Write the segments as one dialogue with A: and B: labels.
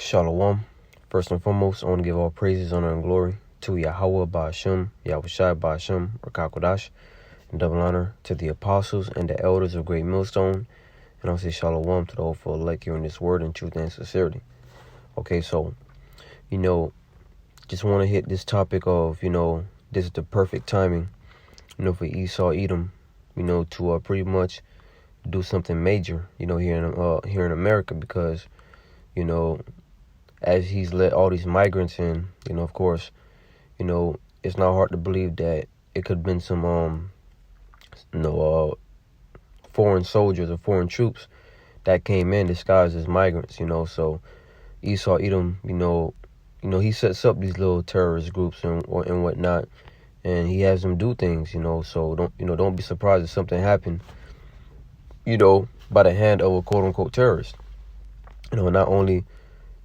A: Shalom. First and foremost, I want to give all praises, honor, and glory to Yahweh Ba'ashem, Yahushai Ba'ashem, Rakakodash, and double honor to the apostles and the elders of Great Millstone. And I'll say shalom to the hopeful elect here in this word in truth and sincerity. Okay, so, just want to hit this topic of, this is the perfect timing, for Esau Edom, to pretty much do something major, here in America, because, as he's let all these migrants in, of course, it's not hard to believe that it could have been some, foreign soldiers or foreign troops that came in disguised as migrants, so Esau Edom, he sets up these little terrorist groups and whatnot, and he has them do things, so don't be surprised if something happened, by the hand of a quote unquote terrorist. Not only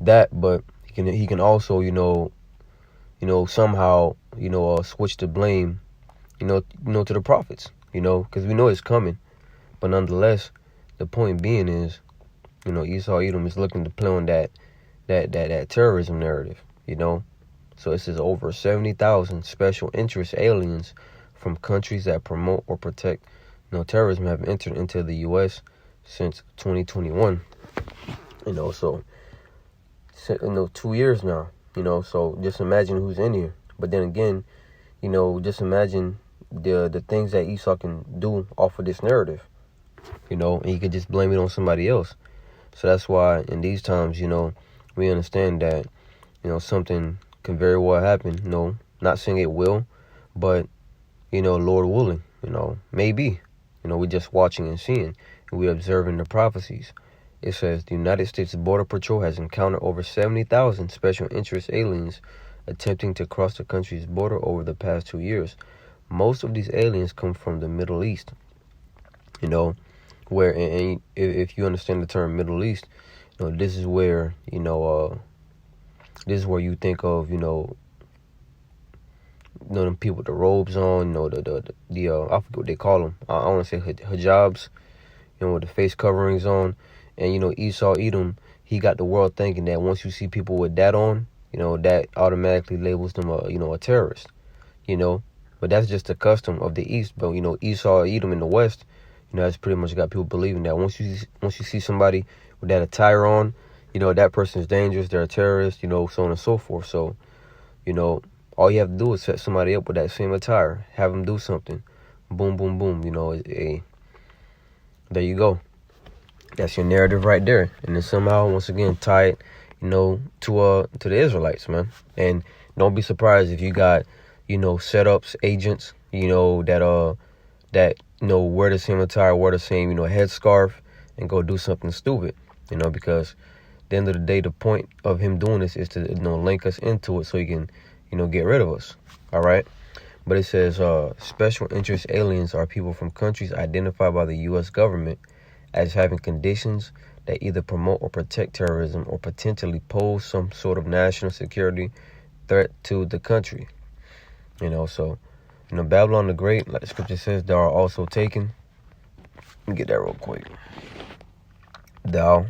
A: that, but he can also, somehow, switch the blame, to the prophets, because we know it's coming. But nonetheless, the point being is, Esau Edom is looking to play on that terrorism narrative, So it says over 70,000 special interest aliens from countries that promote or protect, terrorism have entered into the U.S. since 2021. So 2 years now, so just imagine who's in here. But then again, just imagine the things that Esau can do off of this narrative, and he could just blame it on somebody else. So that's why in these times, we understand that, something can very well happen, not saying it will, but, Lord willing, maybe, we're just watching and seeing, and we're observing the prophecies. It says the United States Border Patrol has encountered over 70,000 special interest aliens attempting to cross the country's border over the past 2 years. Most of these aliens come from the Middle East, where, and if you understand the term Middle East, this is where, this is where you think of, them people with the robes on, I forget what they call them. I want to say hijabs, with the face coverings on. And, Esau Edom, he got the world thinking that once you see people with that on, that automatically labels them a terrorist, But that's just the custom of the East. But, Esau Edom in the West, that's pretty much got people believing that once you see somebody with that attire on, that person is dangerous, they're a terrorist, so on and so forth. So, all you have to do is set somebody up with that same attire, have them do something. Boom, boom, boom, there you go. That's your narrative right there. And then somehow, once again, tie it, to the Israelites, man. And don't be surprised if you got, setups, agents, that wear the same attire, wear the same, headscarf, and go do something stupid, because at the end of the day, the point of him doing this is to, link us into it so he can, get rid of us. All right. But it says, special interest aliens are people from countries identified by the U.S. government as having conditions that either promote or protect terrorism or potentially pose some sort of national security threat to the country. So, Babylon the Great, like the scripture says, thou art also taken. Let me get that real quick. Thou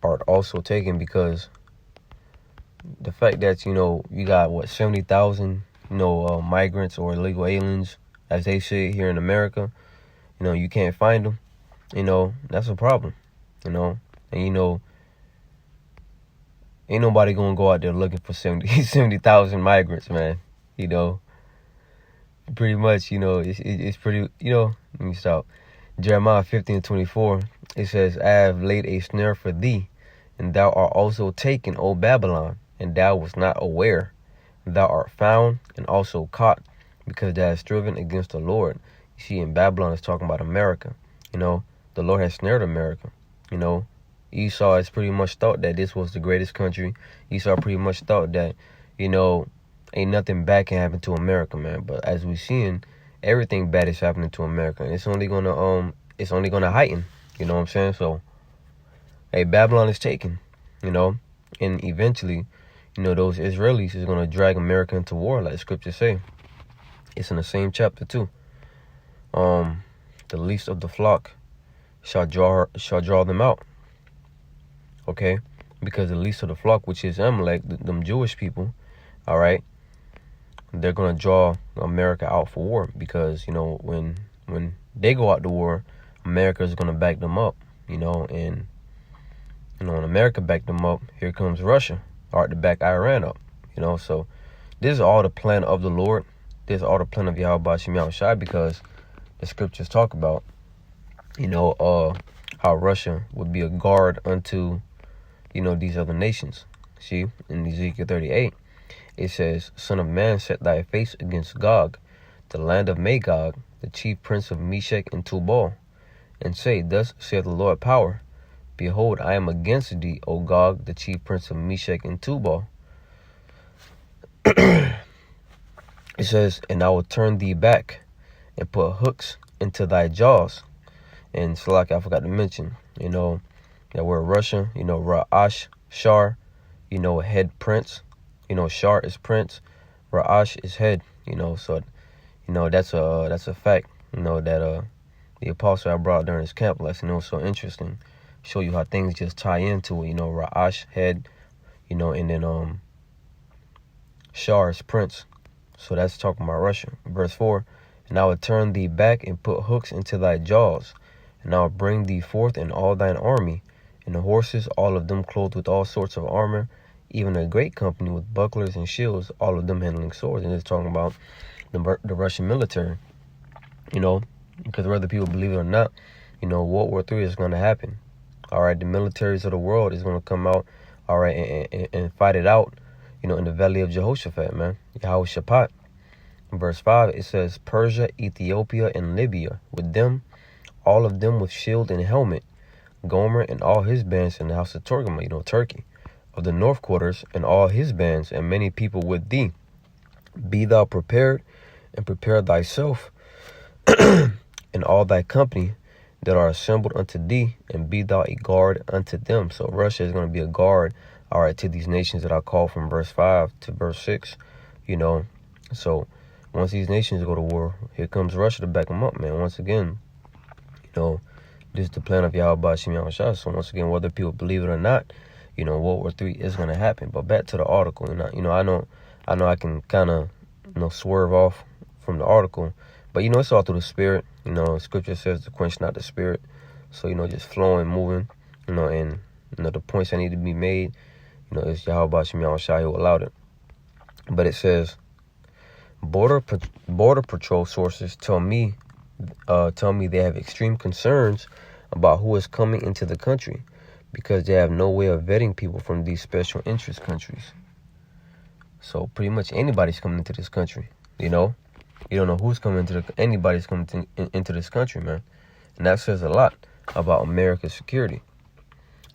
A: art also taken, because the fact that, you got, 70,000, migrants or illegal aliens, as they say here in America, you can't find them. That's a problem, and, ain't nobody gonna go out there looking for 70,000 migrants, man. Pretty much, it's pretty, let me stop. Jeremiah 15:24, it says, I have laid a snare for thee, and thou art also taken, O Babylon, and thou wast not aware. Thou art found and also caught, because thou hast striven against the Lord. You see, in Babylon, it's talking about America. The Lord has snared America. Esau has pretty much thought that this was the greatest country. Esau pretty much thought that, ain't nothing bad can happen to America, man. But as we seeing, everything bad is happening to America. And it's only gonna heighten. You know what I'm saying? So, hey, Babylon is taken, and eventually, those Israelis is gonna drag America into war, like the scriptures say. It's in the same chapter too. The least of the flock shall draw them out. Okay, because the least of the flock, which is Amalek, them Jewish people, all right, they're going to draw America out for war, because, you know, when they go out to war, America is going to back them up, you know, and, you know, when America backed them up, here comes Russia, all right, to back Iran up, you know. So this is all the plan of the Lord. This is all the plan of Yahweh Bashim Yahushai, because the scriptures talk about, you know, how Russia would be a guard unto, you know, these other nations. See, in Ezekiel 38, it says, Son of man, set thy face against Gog, the land of Magog, the chief prince of Meshech and Tubal, and say, Thus saith the Lord power, Behold, I am against thee, O Gog, the chief prince of Meshech and Tubal. It says, And I will turn thee back, and put hooks into thy jaws. And so, like I forgot to mention, you know, that word Russia, you know, Ra'ash, Shar, you know, head prince. You know, Shar is prince, Ra'ash is head, you know. So, you know, that's a fact, you know, that the apostle I brought during his camp lesson. It was so interesting. Show you how things just tie into it, you know, Ra'ash, head, you know, and then Shar is prince. So that's talking about Russia. Verse 4, And I will turn thee back and put hooks into thy jaws, and I will bring thee forth in all thine army, and the horses, all of them clothed with all sorts of armor, even a great company with bucklers and shields, all of them handling swords. And it's talking about the Russian military, you know, because whether people believe it or not, you know, World War III is going to happen. All right, the militaries of the world is going to come out, all right, and fight it out, you know, in the valley of Jehoshaphat, man, Yehoshaphat. In verse 5, it says, Persia, Ethiopia, and Libya, with them, all of them with shield and helmet, Gomer and all his bands in the house of Torgama, you know, Turkey, of the north quarters, and all his bands, and many people with thee. Be thou prepared, and prepare thyself, and all thy company that are assembled unto thee, and be thou a guard unto them. So Russia is going to be a guard, all right, to these nations that I call from verse 5 to verse 6, you know. So once these nations go to war, here comes Russia to back them up, man. Once again, you know, this is the plan of Yahweh Bashim Yahushua. So once again, whether people believe it or not, you know, World War III is going to happen. But back to the article, I know I can kind of, you know, swerve off from the article, but, you know, it's all through the spirit. You know, scripture says to quench not the spirit. So, you know, just flowing, moving, you know, and, you know, the points that need to be made, you know, it's Yahweh Bashim Yahushua who allowed it. But it says, Border Patrol sources tell me they have extreme concerns about who is coming into the country, because they have no way of vetting people from these special interest countries. So pretty much anybody's coming into this country, you know. You don't know who's coming anybody's coming into this country, man. And that says a lot about America's security.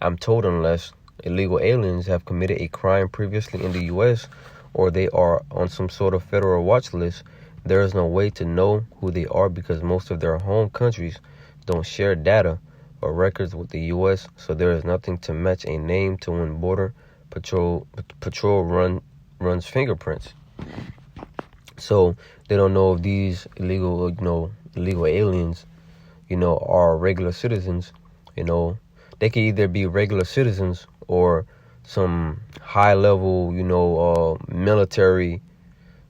A: I'm told unless illegal aliens have committed a crime previously in the U.S. or they are on some sort of federal watch list, there is no way to know who they are, because most of their home countries don't share data or records with the U.S., so there is nothing to match a name to when Border Patrol runs fingerprints. So they don't know if these illegal aliens, you know, are regular citizens. You know, they could either be regular citizens or some high level, you know, military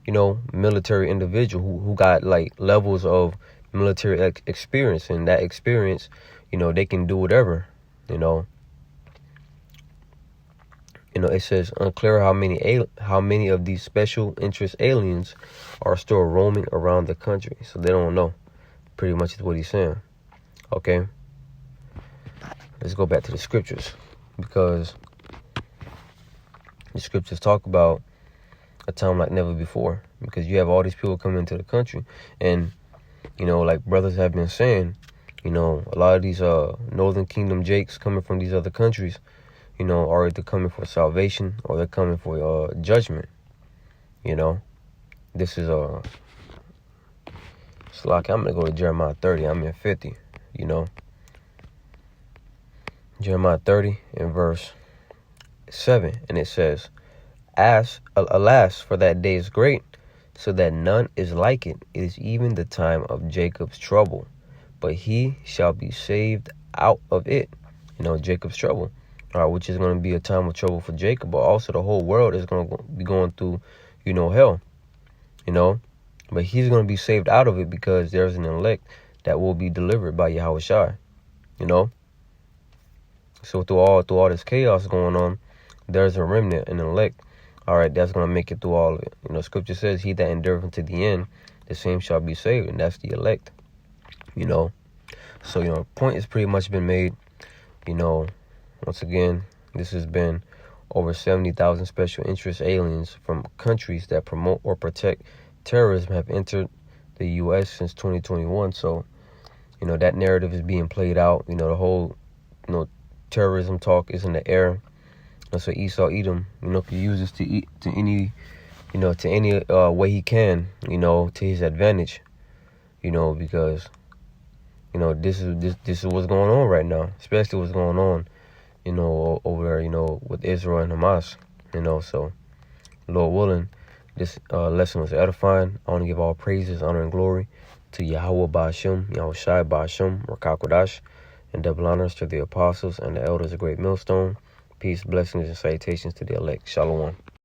A: individual who got like levels of military experience, and that experience, you know, they can do whatever, you know. You know, it says unclear how many of these special interest aliens are still roaming around the country. So they don't know. Pretty much is what he's saying. Okay. Let's go back to the scriptures, because the scriptures talk about a time like never before, because you have all these people coming into the country, and, you know, like brothers have been saying, you know, a lot of these Northern Kingdom Jakes coming from these other countries, you know, are either coming for salvation or they're coming for judgment. You know, this is it's like I'm gonna go to Jeremiah 30. I'm in 50. You know, Jeremiah 30 and verse 7, and it says, Alas, for that day is great, so that none is like it. It is even the time of Jacob's trouble, but he shall be saved out of it. You know, Jacob's trouble. which is going to be a time of trouble for Jacob, but also the whole world is going to be going through, hell, but he's going to be saved out of it because there's an elect that will be delivered by Yahweh Shai, So through all this chaos going on, there's a remnant, an elect, that's going to make it through all of it. Scripture says, he that endureth unto the end, the same shall be saved, and that's the elect, So, point has pretty much been made. Once again, this has been over 70,000 special interest aliens from countries that promote or protect terrorism have entered the U.S. since 2021. So, that narrative is being played out. The whole, terrorism talk is in the air. So Esau Edom, could use this to any way he can, to his advantage, because, this is what's going on right now, especially what's going on, over there, with Israel and Hamas, so Lord willing, this lesson was edifying. I want to give all praises, honor, and glory to Yahweh Ba'ashem, Yahweh Shai Ba'ashem, Rakah Kodash, and double honors to the apostles and the elders of Great Millstone. Peace, blessings, and salutations to the elect. Shalom.